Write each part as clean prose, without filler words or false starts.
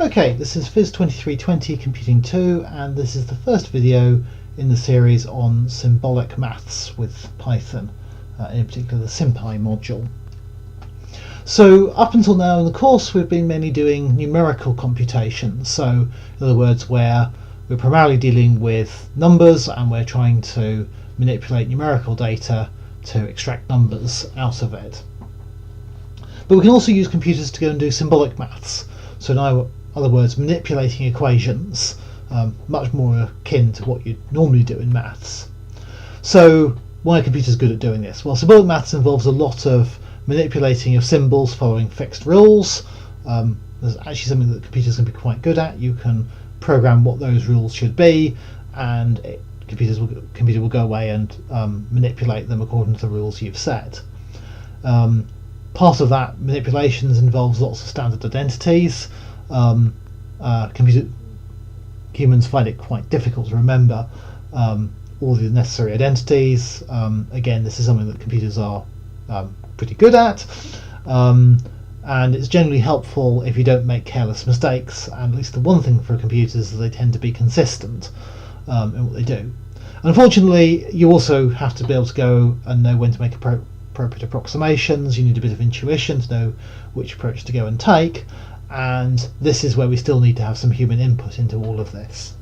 Okay, this is Phys2320 Computing 2, and this is the first video in the series on symbolic maths with Python, in particular the Simp I module. So up until now in the course we've been mainly doing numerical computations, so in other words where we're primarily dealing with numbers and we're trying to manipulate numerical data to extract numbers out of it. But we can also use computers to go and do symbolic maths, so in other words manipulating equations, much more akin to what you'd normally do in maths. So why are computers good at doing this? Well, symbolic maths involves a lot of manipulating of symbols following fixed rules. There's actually something that computers can be quite good at. You can program what those rules should be, and computer will go away and manipulate them according to the rules you've set. Part of that manipulations involves lots of standard identities. Humans find it quite difficult to remember all the necessary identities. Again, this is something that computers are pretty good at, and it's generally helpful if you don't make careless mistakes, and at least the one thing for computers is they tend to be consistent in what they do. Unfortunately, you also have to be able to go and know when to make appropriate approximations. You need a bit of intuition to know which approach to go and take, and this is where we still need to have some human input into all of this.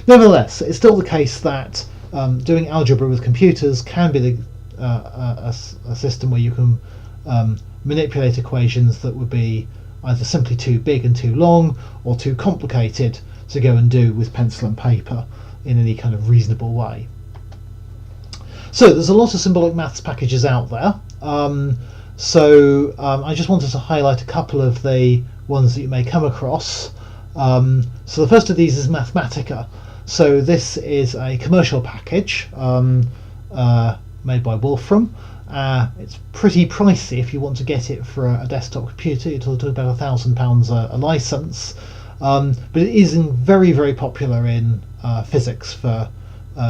Nevertheless, it's still the case that doing algebra with computers can be a system where you can manipulate equations that would be either simply too big and too long or too complicated to go and do with pencil and paper in any kind of reasonable way. So there's a lot of symbolic maths packages out there. I just wanted to highlight a couple of the ones that you may come across. So the first of these is Mathematica. So this is a commercial package made by Wolfram. It's pretty pricey if you want to get it for a desktop computer. It'll do about £1,000 a license, but it is very, very popular in physics for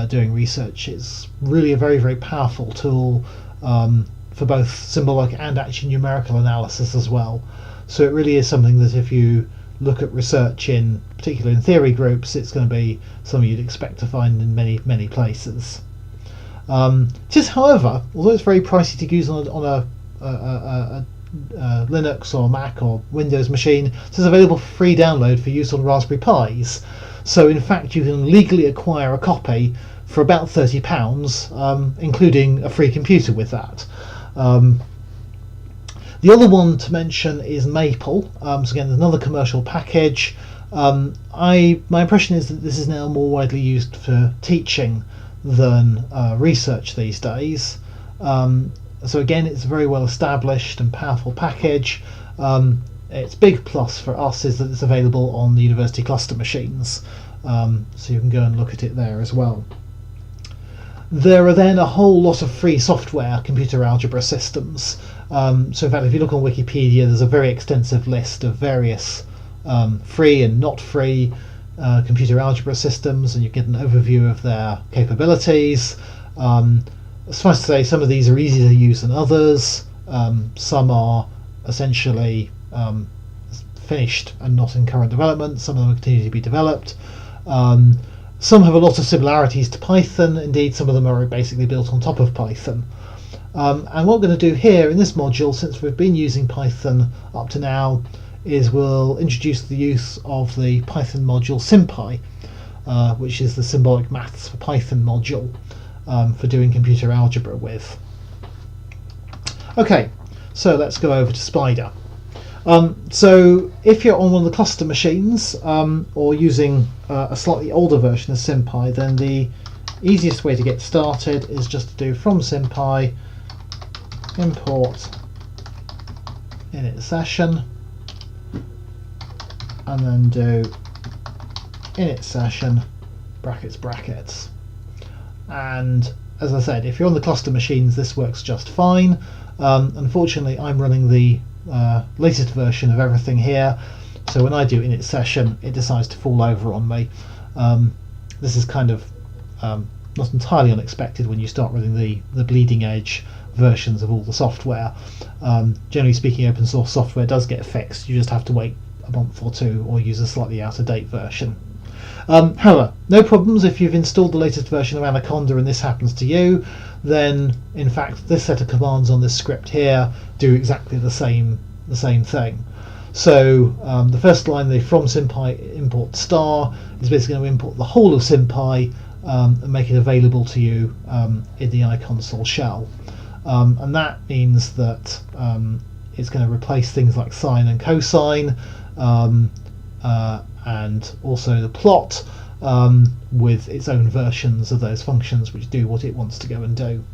doing research. It's really a very, very powerful tool for both symbolic and actually numerical analysis as well. So it really is something that if you look at research particularly in theory groups, it's going to be something you'd expect to find in many, many places. However, although it's very pricey to use on a Linux or Mac or Windows machine, it is available for free download for use on Raspberry Pis. So in fact you can legally acquire a copy for about £30, including a free computer with that. The other one to mention is Maple. So again, there's another commercial package. My impression is that this is now more widely used for teaching than research these days. So again, it's a very well established and powerful package. Its big plus for us is that it's available on the university cluster machines, so you can go and look at it there as well. There are then a whole lot of free software computer algebra systems. So in fact, if you look on Wikipedia, there's a very extensive list of various free and not free computer algebra systems, and you get an overview of their capabilities. Suffice to say, some of these are easier to use than others. Some are essentially finished and not in current development. Some of them continue to be developed. Some have a lot of similarities to Python. Indeed, some of them are basically built on top of Python. And what we're going to do here in this module, since we've been using Python up to now, is we'll introduce the use of the Python module Simp I, which is the symbolic maths for Python module for doing computer algebra with. Okay, so let's go over to Spider. So if you're on one of the cluster machines or using a slightly older version of Simp I, then the easiest way to get started is just to do from Simp I import init session, and then do init session brackets. And as I said, if you're on the cluster machines, this works just fine. Unfortunately, I'm running the latest version of everything here, so when I do init session, it decides to fall over on me. This is kind of not entirely unexpected when you start running the bleeding edge versions of all the software. Generally speaking, open source software does get fixed. You just have to wait a month or two, or use a slightly out of date version. However, no problems if you've installed the latest version of Anaconda and this happens to you. Then, in fact, this set of commands on this script here do exactly the same thing. So the first line, the from Simp I import star, is basically going to import the whole of Simp I and make it available to you in the iConsole shell. And that means that it's going to replace things like sine and cosine, and also the plot with its own versions of those functions which do what it wants to go and do.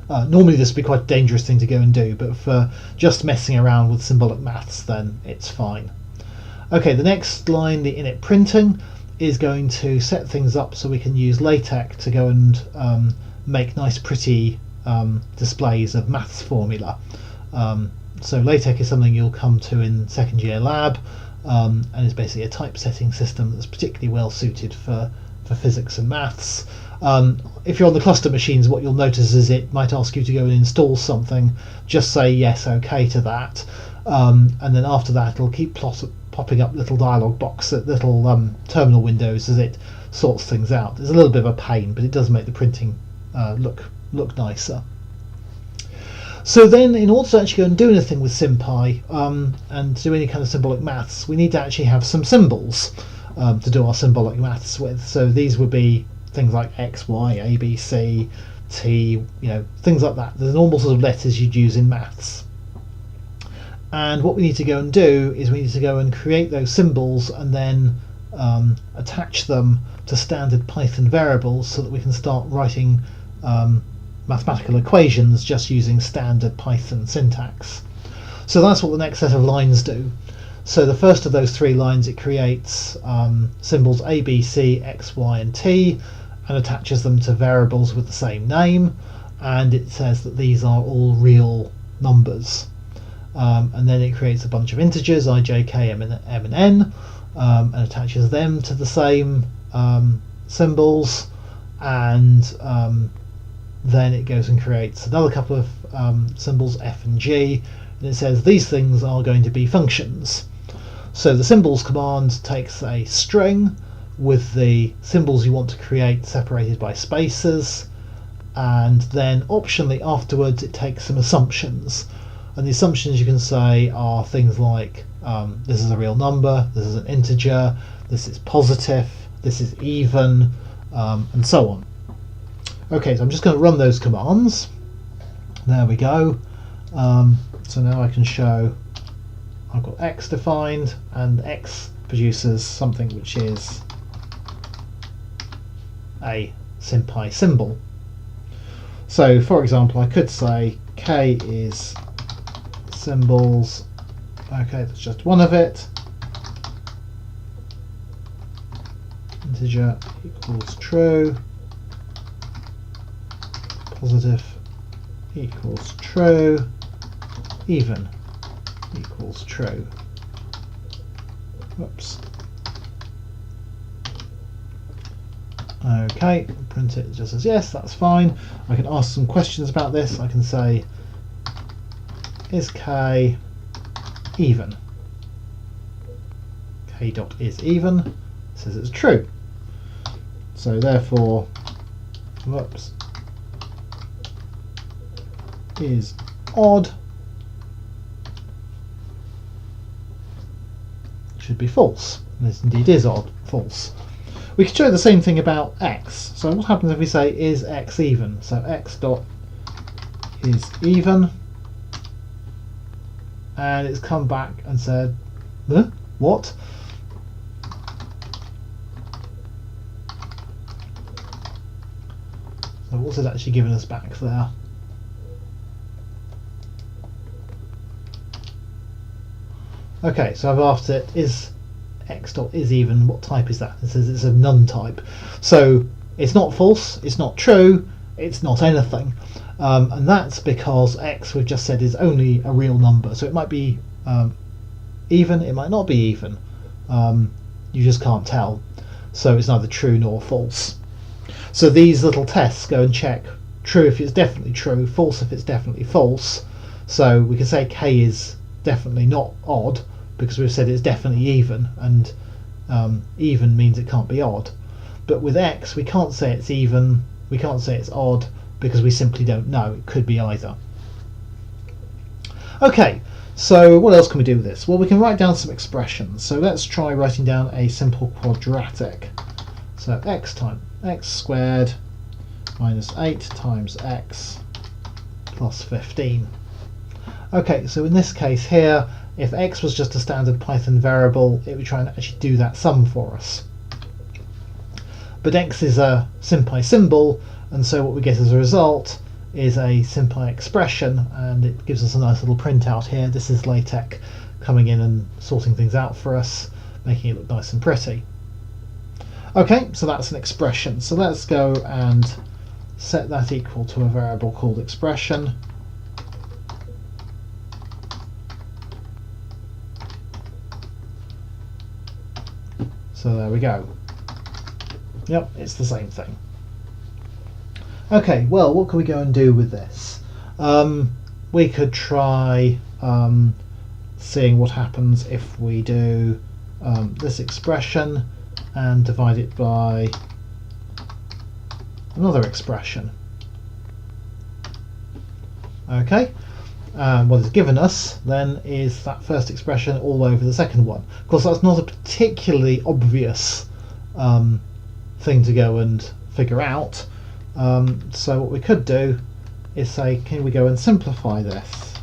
Normally this would be quite a dangerous thing to go and do, but for just messing around with symbolic maths, then it's fine. Okay, the next line, the init printing, is going to set things up so we can use LaTeX to go and make nice pretty displays of maths formula. So LaTeX is something you'll come to in second year lab, and is basically a typesetting system that's particularly well suited for physics and maths. If you're on the cluster machines, what you'll notice is it might ask you to go and install something. Just say yes, okay to that, and then after that it'll keep popping up little dialog box, little terminal windows as it sorts things out. It's a little bit of a pain, but it does make the printing look nicer. So then, in order to actually go and do anything with Simp I and do any kind of symbolic maths, we need to actually have some symbols to do our symbolic maths with. So these would be things like X, Y, A, B, C, T, things like that. The normal sort of letters you'd use in maths. And what we need to go and do is we need to go and create those symbols and then attach them to standard Python variables so that we can start writing mathematical equations just using standard Python syntax. So that's what the next set of lines do. So the first of those three lines, it creates symbols A, B, C, X, Y, and T, and attaches them to variables with the same name, and it says that these are all real numbers. And then it creates a bunch of integers, I, J, K, M, and N, and attaches them to the same symbols, and then it goes and creates another couple of symbols, F and G, and it says these things are going to be functions. So the symbols command takes a string with the symbols you want to create separated by spaces, and then optionally afterwards it takes some assumptions. And the assumptions you can say are things like this is a real number, this is an integer, this is positive, this is even, and so on. Okay, so I'm just going to run those commands. There we go. So now I can show I've got X defined, and X produces something which is a Simp I symbol. So for example, I could say K is symbols. Okay, that's just one of it. Integer equals true. Positive equals true. Even equals true. Whoops. Okay, print it just as yes, that's fine. I can ask some questions about this. I can say, is K even? K dot is even says it's true. So therefore, whoops, is odd should be false. And this indeed is odd, false. We can show the same thing about X. So what happens if we say is X even? So X dot is even, and it's come back and said, what? So what's it actually given us back there? Okay, so I've asked it, is X dot is even, what type is that? It says it's a none type. So it's not false, it's not true, it's not anything. And that's because X, we've just said, is only a real number. So it might be even, it might not be even. You just can't tell. So it's neither true nor false. So these little tests go and check true if it's definitely true, false if it's definitely false. So we can say K is definitely not odd, because we've said it's definitely even, and even means it can't be odd. But with x, we can't say it's even, we can't say it's odd, because we simply don't know. It could be either. Okay, so what else can we do with this? Well, we can write down some expressions. So let's try writing down a simple quadratic. So x times x squared minus 8 times x plus 15. Okay, so in this case here, if x was just a standard Python variable, it would try and actually do that sum for us. But x is a Simp I symbol, and so what we get as a result is a Simp I expression, and it gives us a nice little printout here. This is LaTeX coming in and sorting things out for us, making it look nice and pretty. Okay, so that's an expression. So let's go and set that equal to a variable called expression. So there we go. Yep, it's the same thing. Okay, well, what can we go and do with this? We could try seeing what happens if we do this expression and divide it by another expression. Okay, what it's given us then is that first expression all over the second one. Of course, that's not a particularly obvious thing to go and figure out. So what we could do is say, can we go and simplify this?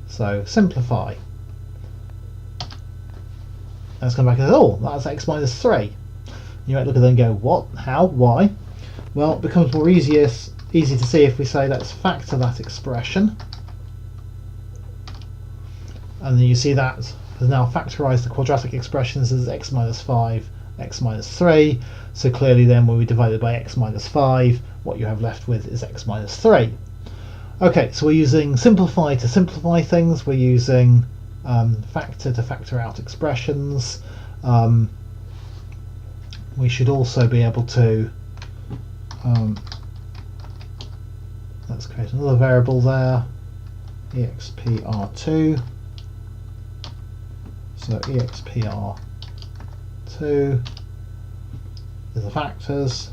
So simplify. And it's come back and says, oh, that's x minus 3. You might look at it and go, what, how, why? Well, it becomes more easy to see if we say let's factor that expression. And then you see that has now factorised the quadratic expressions as x minus 5, x minus 3. So clearly then when we divide it by x minus 5, what you have left with is x minus 3. Okay, so we're using simplify to simplify things. We're using factor to factor out expressions. We should also be able to let's create another variable there, expr2. So expr2 is the factors,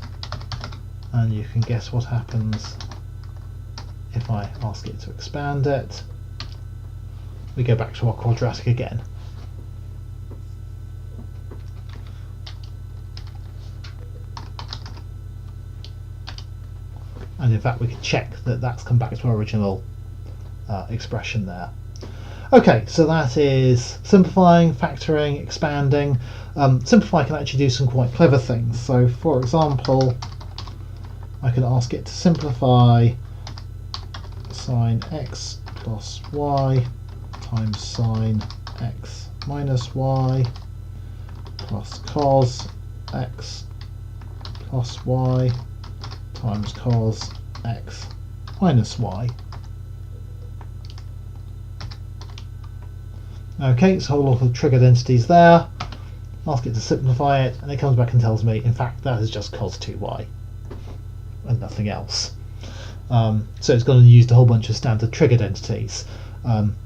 and you can guess what happens if I ask it to expand it. We go back to our quadratic again. And in fact we can check that that's come back to our original expression there. Okay, so that is simplifying, factoring, expanding. Simplify can actually do some quite clever things. So for example, I can ask it to simplify sine x plus y times sine x minus y plus cos x plus y times cos x minus y. Okay, so a whole lot of trig identities there. Ask it to simplify it, and it comes back and tells me, in fact, that is just cos 2y and nothing else. So it's gone and used a whole bunch of standard trig identities.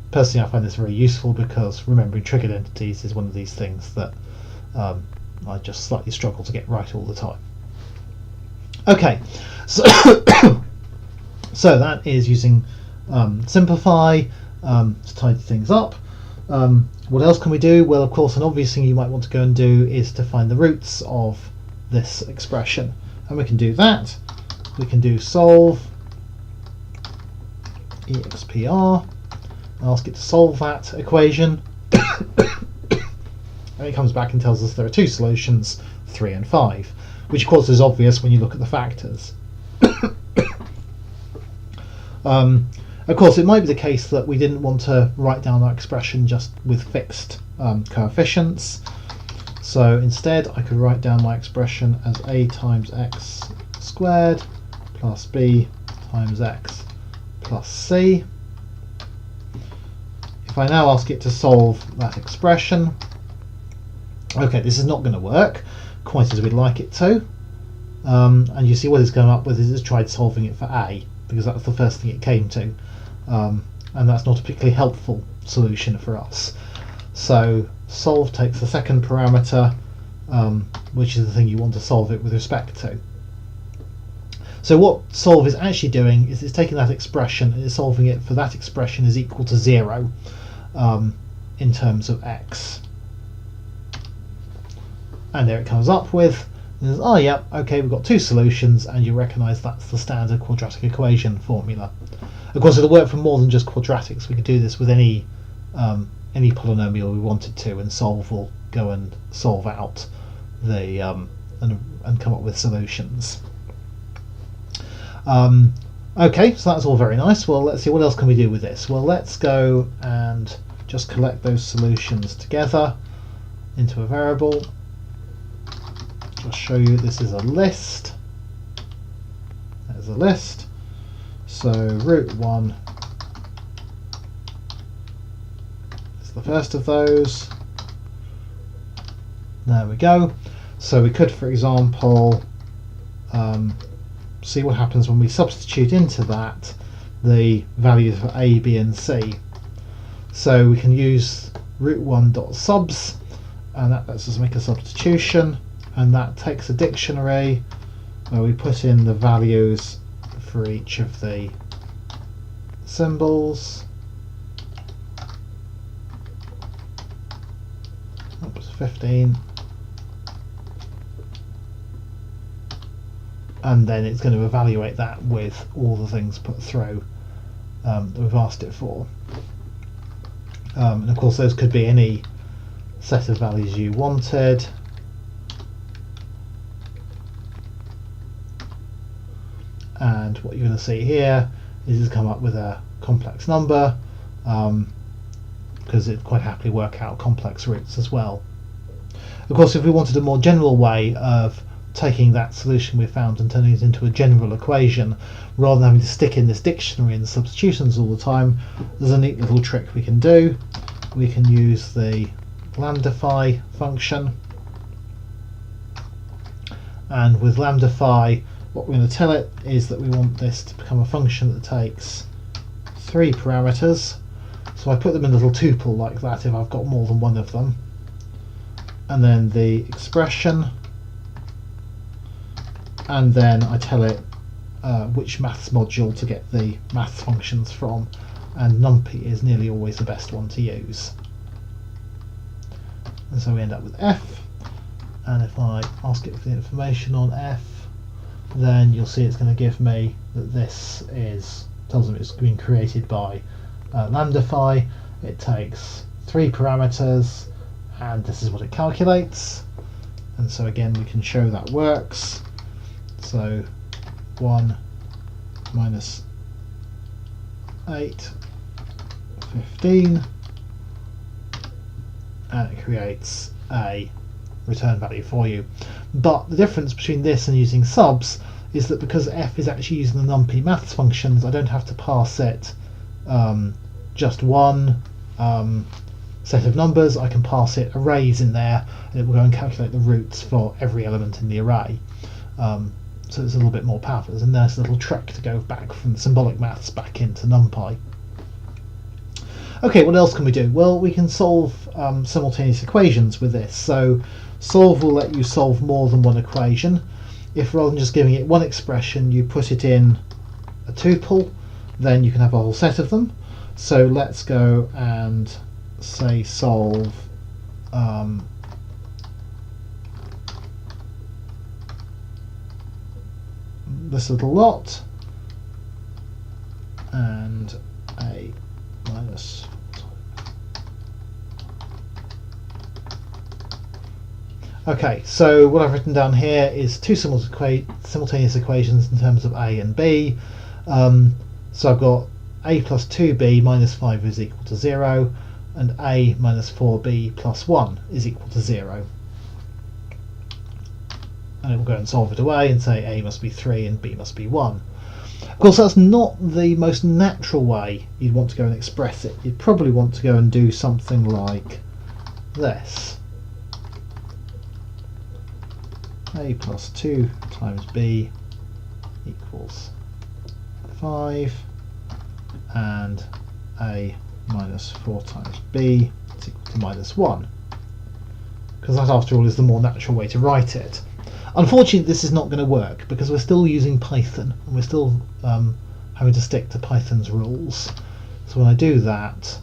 Personally, I find this very useful because remembering trig identities is one of these things that I just slightly struggle to get right all the time. Okay, so so that is using simplify to tidy things up. What else can we do? Well, of course, an obvious thing you might want to go and do is to find the roots of this expression, and we can do that. We can do solve expr and ask it to solve that equation, and it comes back and tells us there are two solutions, 3 and 5, which of course is obvious when you look at the factors. Of course, it might be the case that we didn't want to write down our expression just with fixed coefficients. So instead, I could write down my expression as a times x squared plus b times x plus c. If I now ask it to solve that expression, okay, this is not going to work quite as we'd like it to. And you see what it's come up with is it's tried solving it for a. because that's the first thing it came to, and that's not a particularly helpful solution for us. So solve takes the second parameter, which is the thing you want to solve it with respect to. So what solve is actually doing is it's taking that expression and it's solving it for that expression is equal to 0 in terms of x. And there it comes up with, and oh yeah, okay, we've got two solutions, and you recognise that's the standard quadratic equation formula. Of course, it'll work for more than just quadratics. We could do this with any polynomial we wanted to, and solve will go and solve out the and come up with solutions. Okay, so that's all very nice. Well, let's see, what else can we do with this? Well, let's go and just collect those solutions together into a variable. Just show you this is a list. There's a list. So root 1 is the first of those. There we go. So we could, for example, see what happens when we substitute into that the values for a, b and c. So we can use root1.subs, and that lets us make a substitution, and that takes a dictionary where we put in the values for each of the symbols. Oops, 15. And then it's going to evaluate that with all the things put through that we've asked it for. And of course those could be any set of values you wanted. And what you're going to see here is it's come up with a complex number, because it quite happily work out complex roots as well. Of course, if we wanted a more general way of taking that solution we found and turning it into a general equation, rather than having to stick in this dictionary and the substitutions all the time, there's a neat little trick we can do. We can use the lambdify function, and with lambdify, what we're going to tell it is that we want this to become a function that takes 3 parameters. So I put them in a little tuple like that if I've got more than one of them, and then the expression, and then I tell it which maths module to get the maths functions from, and numpy is nearly always the best one to use. And so we end up with f, and if I ask it for the information on f, then you'll see it's going to give me that this is, tells them it's been created by lambdify. It takes 3 parameters, and this is what it calculates. And so again, we can show that works. So 1 minus 8, 15, and it creates a return value for you. But the difference between this and using subs is that because f is actually using the numpy maths functions, I don't have to pass it just one set of numbers. I can pass it arrays in there, and it will go and calculate the roots for every element in the array. So it's a little bit more powerful. There's a nice little trick to go back from symbolic maths back into NumPy. Okay, what else can we do? Well, we can solve simultaneous equations with this. So solve will let you solve more than one equation. If rather than just giving it one expression, you put it in a tuple, then you can have a whole set of them. So let's go and say solve this little lot, and a minus. Okay, so what I've written down here is two simultaneous equations in terms of a and b. So I've got a plus 2b minus 5 is equal to 0, and a minus 4b plus 1 is equal to 0. And it will go and solve it away and say a must be 3 and b must be 1. Of course, that's not the most natural way you'd want to go and express it. You'd probably want to go and do something like this. A plus 2 times b equals 5, and a minus 4 times b is equal to minus 1. Because that, after all, is the more natural way to write it. Unfortunately, this is not going to work because we're still using Python and we're still having to stick to Python's rules. So when I do that,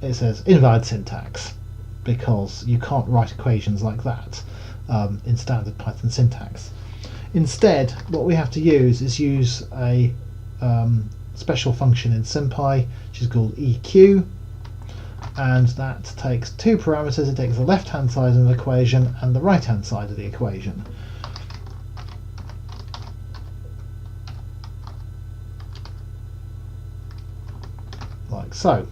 it says invalid syntax, because you can't write equations like that in standard Python syntax. Instead, what we have to use is use a special function in Simp I, which is called EQ, and that takes two parameters. It takes the left-hand side of the equation and the right-hand side of the equation. Like so.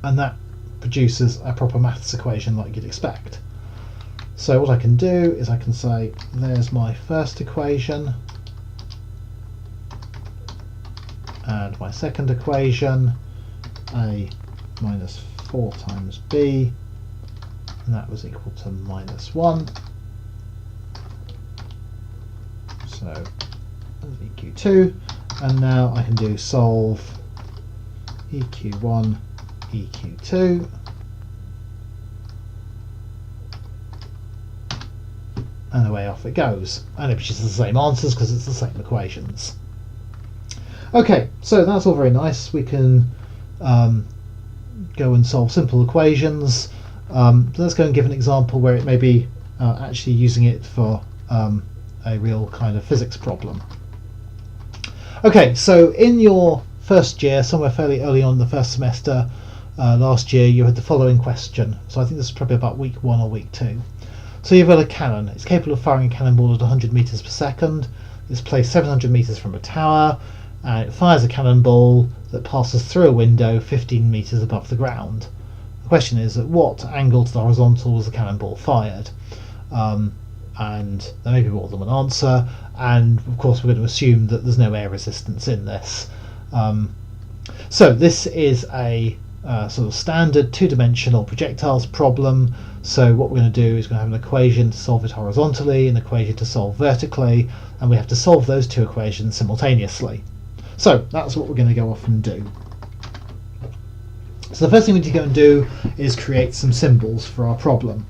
And that produces a proper maths equation like you'd expect. So what I can do is I can say, there's my first equation and my second equation, a minus 4 times b, and that was equal to minus 1. So that's EQ2, and now I can do solve EQ1, EQ2, and away off it goes, and it produces the same answers because it's the same equations. Okay, so that's all very nice. We can go and solve simple equations. Let's go and give an example where it may be actually using it for a real kind of physics problem. Okay, so in your first year, somewhere fairly early on in the first semester last year, you had the following question. So I think this is probably about week 1 or week 2. So you've got a cannon. It's capable of firing a cannonball at 100 meters per second. It's placed 700 meters from a tower, and it fires a cannonball that passes through a window 15 meters above the ground. The question is, at what angle to the horizontal was the cannonball fired? And there may be more than one answer, and of course we're going to assume that there's no air resistance in this. So this is a sort of standard two-dimensional projectiles problem. So what we're going to do is we're going to have an equation to solve it horizontally, an equation to solve vertically, and we have to solve those two equations simultaneously. So that's what we're going to go off and do. So the first thing we need to go and do is create some symbols for our problem.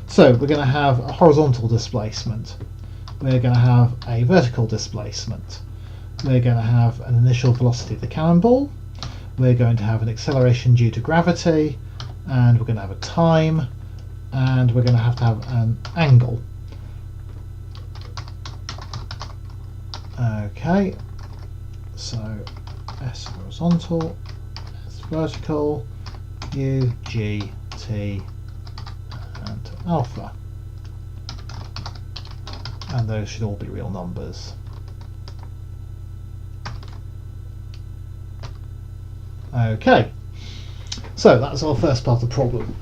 So we're going to have a horizontal displacement. We're going to have a vertical displacement. We're going to have an initial velocity of the cannonball. We're going to have an acceleration due to gravity, and we're going to have a time, and we're going to have an angle. Okay, so S horizontal, S vertical, U, G, T, and alpha. And those should all be real numbers. Okay, so that's our first part of the problem.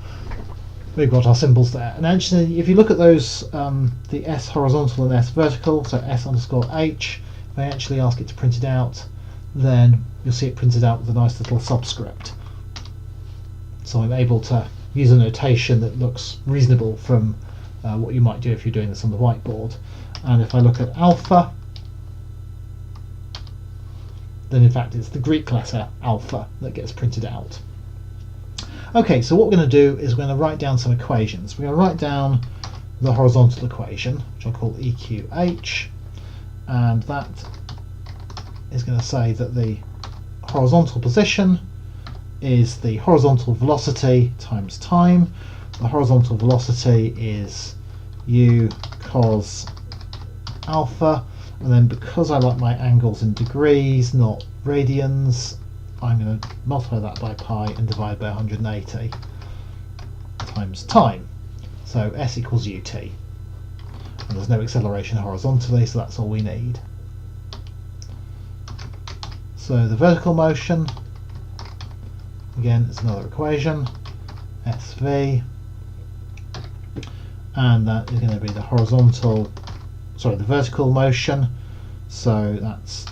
We've got our symbols there, and actually if you look at those, the S horizontal and S vertical, so S underscore H, if I actually ask it to print it out, then you'll see it printed out with a nice little subscript. So I'm able to use a notation that looks reasonable from what you might do if you're doing this on the whiteboard. And if I look at alpha, then in fact it's the Greek letter alpha that gets printed out. Okay, so what we're going to do is we're going to write down some equations. We're going to write down the horizontal equation, which I'll call EQH, and that is going to say that the horizontal position is the horizontal velocity times time. The horizontal velocity is u cos alpha, and then because I like my angles in degrees, not radians, I'm going to multiply that by pi and divide by 180 times time. So S equals ut. And there's no acceleration horizontally, so that's all we need. So the vertical motion, again, it's another equation, SV, and that is going to be the the vertical motion, so that's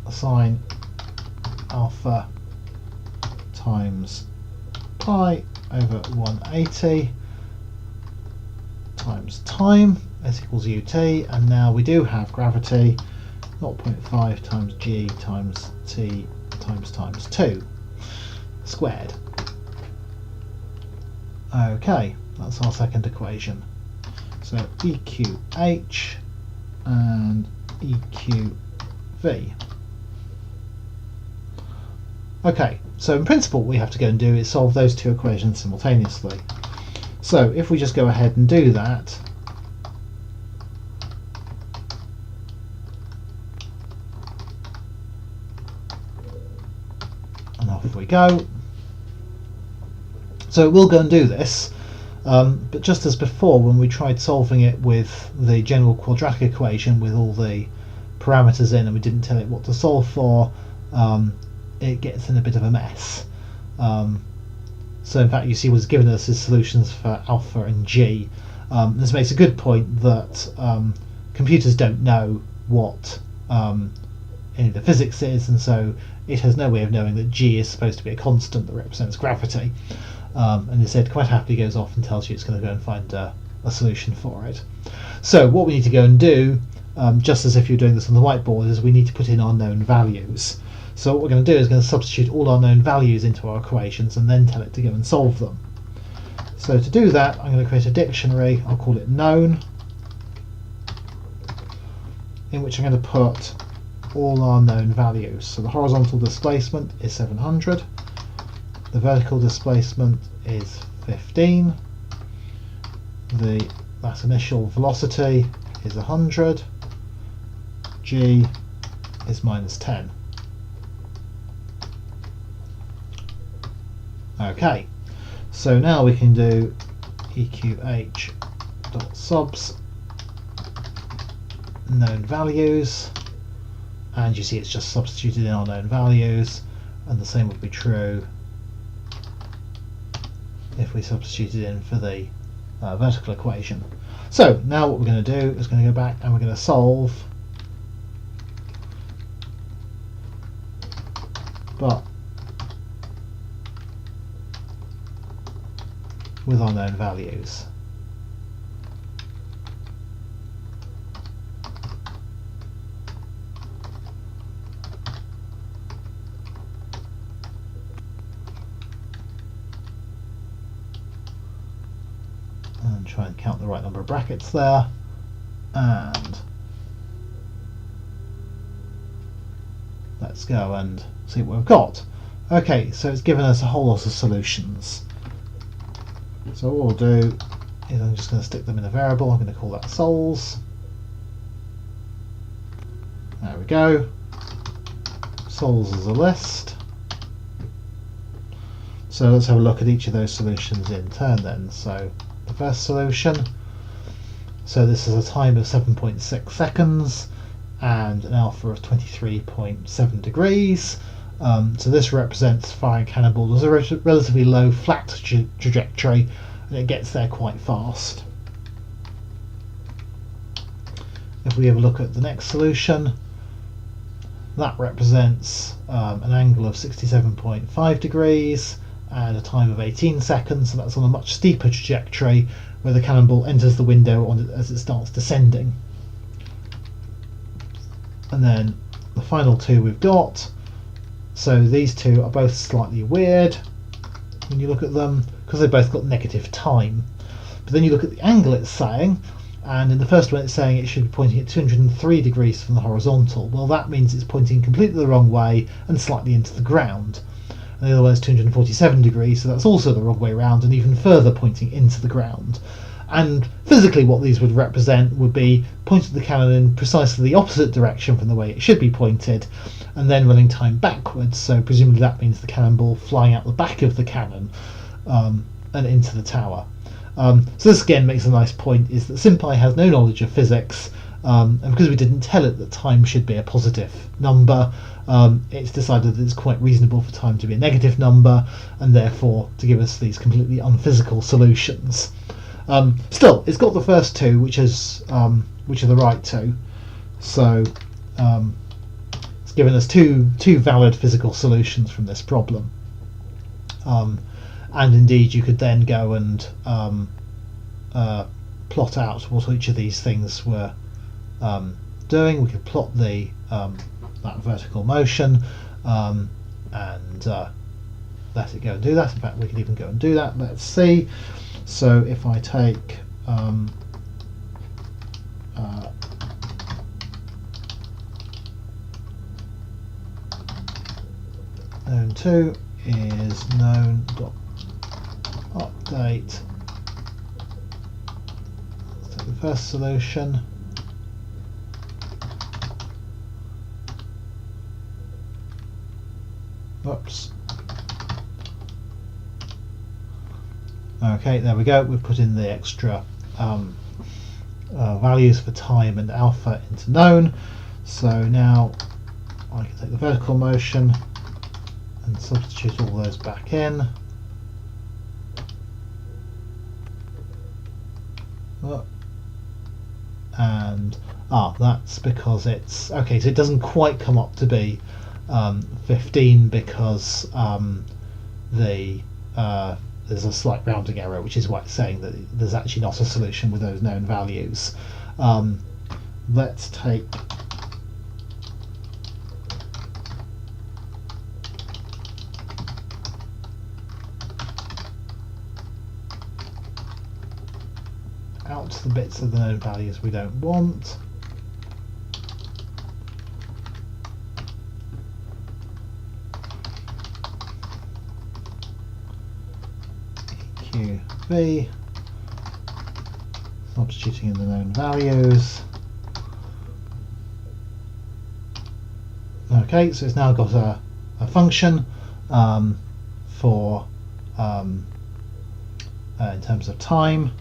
sine alpha times pi over 180 times time, S equals ut, and now we do have gravity 0.5 times g times t times 2 squared. Okay, that's our second equation. So EQH and EQV. Okay, so in principle what we have to go and do is solve those two equations simultaneously. So if we just go ahead and do that, and off we go. So we'll go and do this, but just as before when we tried solving it with the general quadratic equation with all the parameters in and we didn't tell it what to solve for, it gets in a bit of a mess. So in fact you see what's given us is solutions for alpha and g. This makes a good point that computers don't know what any of the physics is, and so it has no way of knowing that g is supposed to be a constant that represents gravity. And instead quite happily goes off and tells you it's going to go and find a solution for it. So what we need to go and do, just as if you're doing this on the whiteboard, is we need to put in our known values. So what we're going to do is going to substitute all our known values into our equations and then tell it to go and solve them. So to do that I'm going to create a dictionary, I'll call it known, in which I'm going to put all our known values. So the horizontal displacement is 700, the vertical displacement is 15, that initial velocity is 100, g is minus 10. Okay, so now we can do EQH.subs known values, and you see it's just substituted in our known values, and the same would be true if we substituted in for the vertical equation. So now what we're going to do is going to go back and we're going to solve, but with our known values. And try and count the right number of brackets there, and let's go and see what we've got. Okay, so it's given us a whole lot of solutions. So what we'll do is I'm just going to stick them in a variable. I'm going to call that sols. There we go. Sols is a list. So let's have a look at each of those solutions in turn then. So the first solution, so this is a time of 7.6 seconds and an alpha of 23.7 degrees. So this represents firing a cannonball. There's a relatively low flat trajectory and it gets there quite fast. If we have a look at the next solution, that represents an angle of 67.5 degrees and a time of 18 seconds, so that's on a much steeper trajectory where the cannonball enters the window as it starts descending. And then the final two we've got, so these two are both slightly weird when you look at them because they've both got negative time. But then you look at the angle it's saying, and in the first one it's saying it should be pointing at 203 degrees from the horizontal. Well, that means it's pointing completely the wrong way and slightly into the ground. And the other one is 247 degrees, so that's also the wrong way around and even further pointing into the ground. And physically what these would represent would be pointing the cannon in precisely the opposite direction from the way it should be pointed, and then running time backwards, so presumably that means the cannonball flying out the back of the cannon and into the tower. So this again makes a nice point, is that Simp I has no knowledge of physics, and because we didn't tell it that time should be a positive number, it's decided that it's quite reasonable for time to be a negative number, and therefore to give us these completely unphysical solutions. Still, it's got the first two, which are the right two. So it's given us two valid physical solutions from this problem. And indeed, you could then go and plot out what each of these things were doing. We could plot the that vertical motion and let it go and do that. In fact, we could even go and do that. Let's see. So if I take known2 is known.update. Let's take the first solution. Whoops. Okay, there we go. We've put in the extra values for time and alpha into known. So now I can take the vertical motion and substitute all those back in. And that's because it's okay. So it doesn't quite come up to be 15 because there's a slight rounding error, which is why it's saying that there's actually not a solution with those known values. Let's take out the bits of the known values we don't want. EQV, substituting in the known values. Okay, so it's now got a function for in terms of time.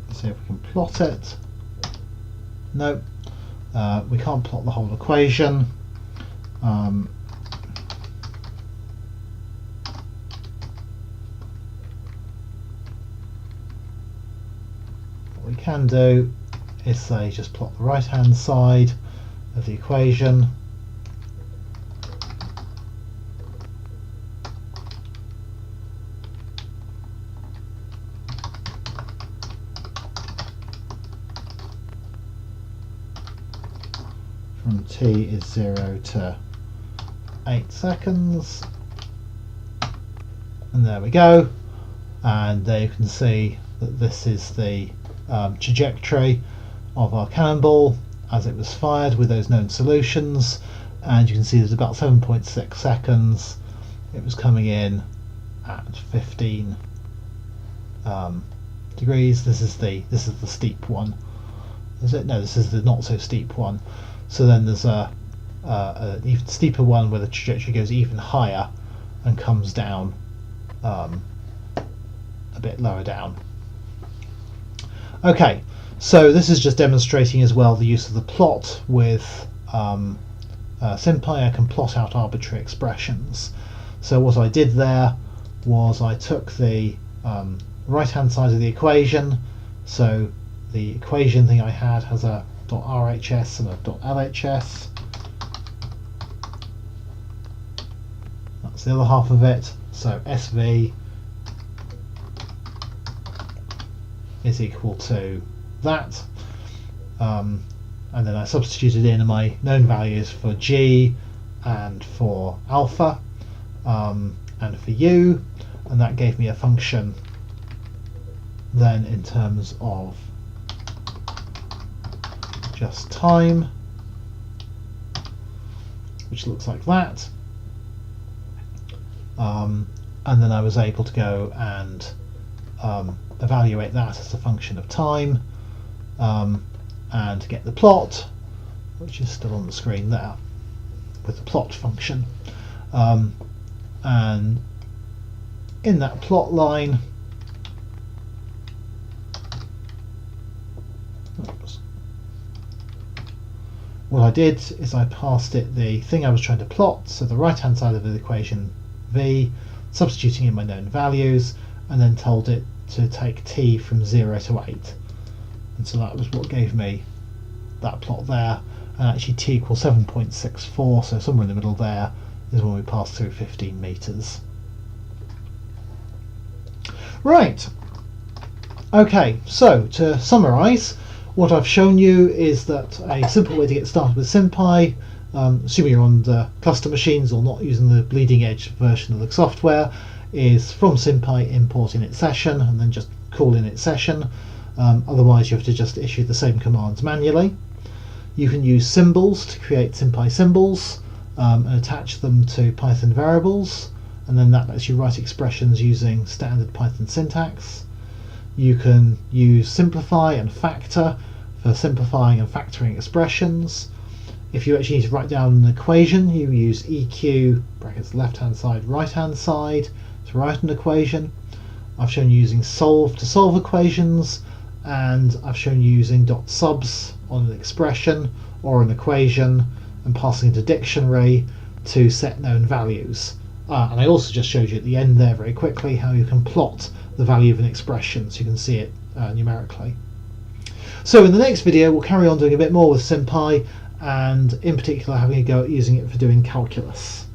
Let's see if we can plot it. Nope, we can't plot the whole equation. What we can do is say just plot the right hand side of the equation. From t is 0 to 8 seconds, and there we go. And there you can see that this is the trajectory of our cannonball as it was fired with those known solutions, and you can see there's about 7.6 seconds. It was coming in at 15 degrees. This is the steep one. Is it? No, this is the not so steep one. So then there's an even steeper one where the trajectory goes even higher and comes down a bit lower down. Okay, so this is just demonstrating as well the use of the plot with Sympy. I can plot out arbitrary expressions. So what I did there was I took the right hand side of the equation. So the equation thing I had has a .RHS and a .LHS. That's the other half of it. So SV is equal to that. And then I substituted in my known values for G and for alpha and for U, and that gave me a function then in terms of just time, which looks like that. And then I was able to go and evaluate that as a function of time and get the plot, which is still on the screen there with the plot function. And in that plot line, what I did is I passed it the thing I was trying to plot, so the right hand side of the equation v, substituting in my known values, and then told it to take t from 0 to 8. And so that was what gave me that plot there, and actually t equals 7.64, so somewhere in the middle there is when we pass through 15 meters. Right. Okay, so to summarize, what I've shown you is that a simple way to get started with Simp I, assuming you're on the cluster machines or not using the bleeding edge version of the software, is from Simp I import init session and then just call init session. Otherwise you have to just issue the same commands manually. You can use symbols to create Simp I symbols and attach them to Python variables, and then that lets you write expressions using standard Python syntax. You can use simplify and factor for simplifying and factoring expressions. If you actually need to write down an equation, you use EQ brackets left hand side right hand side to write an equation. I've shown you using solve to solve equations, and I've shown you using dot subs on an expression or an equation and passing it a dictionary to set known values. And I also just showed you at the end there very quickly how you can plot the value of an expression so you can see it numerically. So in the next video we'll carry on doing a bit more with Simp I, and in particular having a go at using it for doing calculus.